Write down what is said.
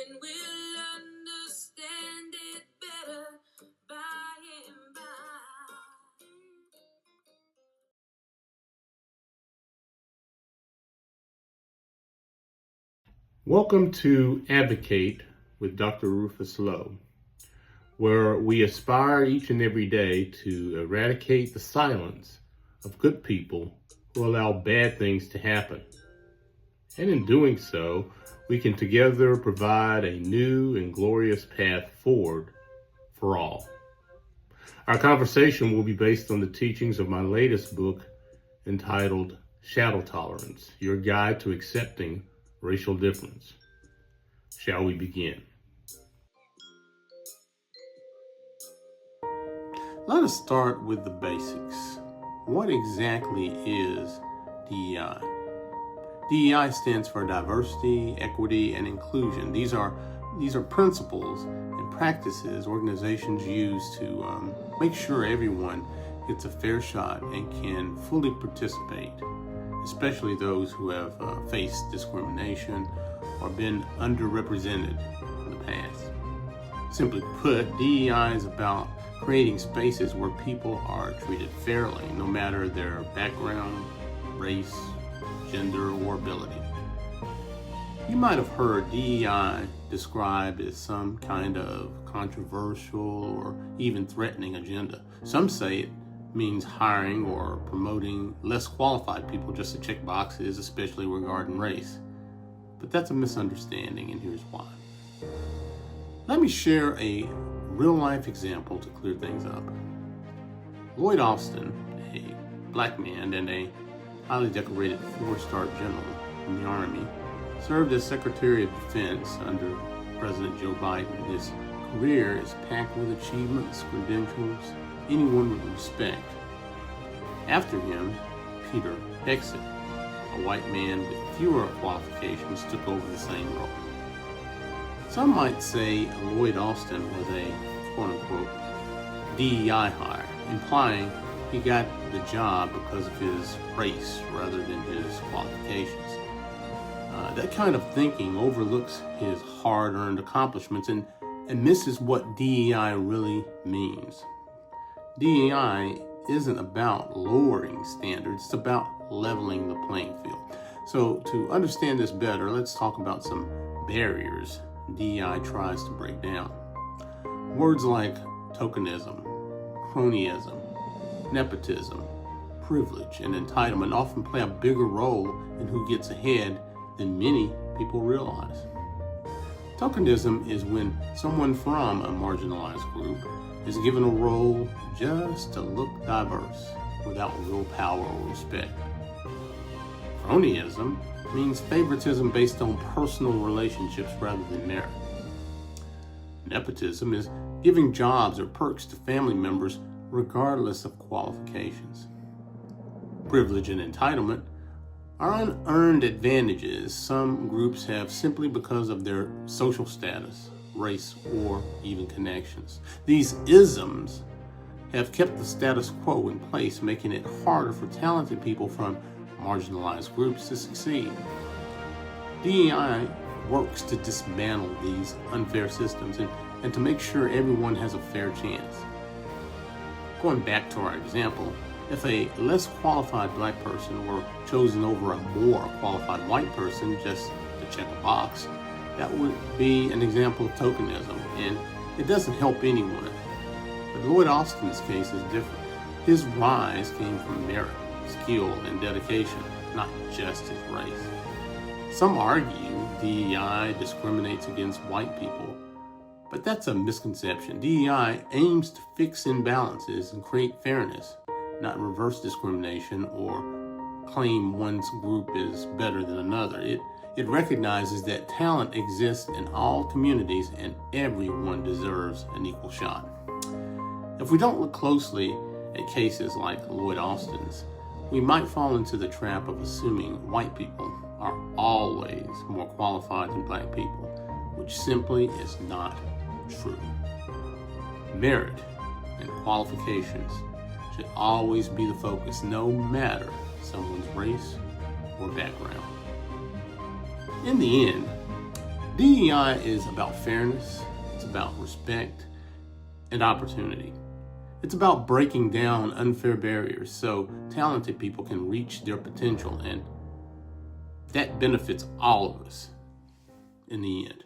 and we'll understand it better by and by. Welcome to Advocate with Dr. Rufus Lowe, where we aspire each and every day to eradicate the silence of good people who allow bad things to happen. And in doing so, we can together provide a new and glorious path forward for all. Our conversation will be based on the teachings of my latest book entitled Shadow Tolerance, Your Guide to Accepting Racial Difference. Shall we begin? Let us start with the basics. What exactly is DEI? DEI stands for diversity, equity, and inclusion. These are principles and practices organizations use to make sure everyone gets a fair shot and can fully participate, especially those who have faced discrimination or been underrepresented in the past. Simply put, DEI is about creating spaces where people are treated fairly, no matter their background, race, gender, or ability. You might have heard DEI described as some kind of controversial or even threatening agenda. Some say it means hiring or promoting less qualified people just to check boxes, especially regarding race. But that's a misunderstanding, and here's why. Let me share a real-life example to clear things up. Lloyd Austin, a black man and a highly decorated 4-star general in the Army, served as Secretary of Defense under President Joe Biden. His career is packed with achievements, credentials anyone would respect. After him, Peter Hegseth, a white man with fewer qualifications, took over the same role. Some might say Lloyd Austin was a quote-unquote DEI hire, implying he got the job because of his race rather than his qualifications. That kind of thinking overlooks his hard-earned accomplishments and misses what DEI really means. DEI isn't about lowering standards, it's about leveling the playing field. So to understand this better, let's talk about some barriers DEI tries to break down. Words like tokenism, cronyism, nepotism, privilege, and entitlement often play a bigger role in who gets ahead than many people realize. Tokenism is when someone from a marginalized group is given a role just to look diverse without real power or respect. Cronyism means favoritism based on personal relationships rather than merit. Nepotism is giving jobs or perks to family members regardless of qualifications. Privilege and entitlement are unearned advantages some groups have simply because of their social status, race, or even connections. These isms have kept the status quo in place, making it harder for talented people from marginalized groups to succeed. DEI works to dismantle these unfair systems and to make sure everyone has a fair chance. Going back to our example, if a less qualified black person were chosen over a more qualified white person just to check a box, that would be an example of tokenism, and it doesn't help anyone. But Lloyd Austin's case is different. His rise came from merit, skill, and dedication, not just his race. Some argue DEI discriminates against white people, but that's a misconception. DEI aims to fix imbalances and create fairness, not reverse discrimination or claim one's group is better than another. It recognizes that talent exists in all communities and everyone deserves an equal shot. If we don't look closely at cases like Lloyd Austin's, we might fall into the trap of assuming white people are always more qualified than black people, which simply is not true. Merit and qualifications should always be the focus, no matter someone's race or background. In the end, DEI is about fairness, it's about respect and opportunity. It's about breaking down unfair barriers so talented people can reach their potential, and that benefits all of us in the end.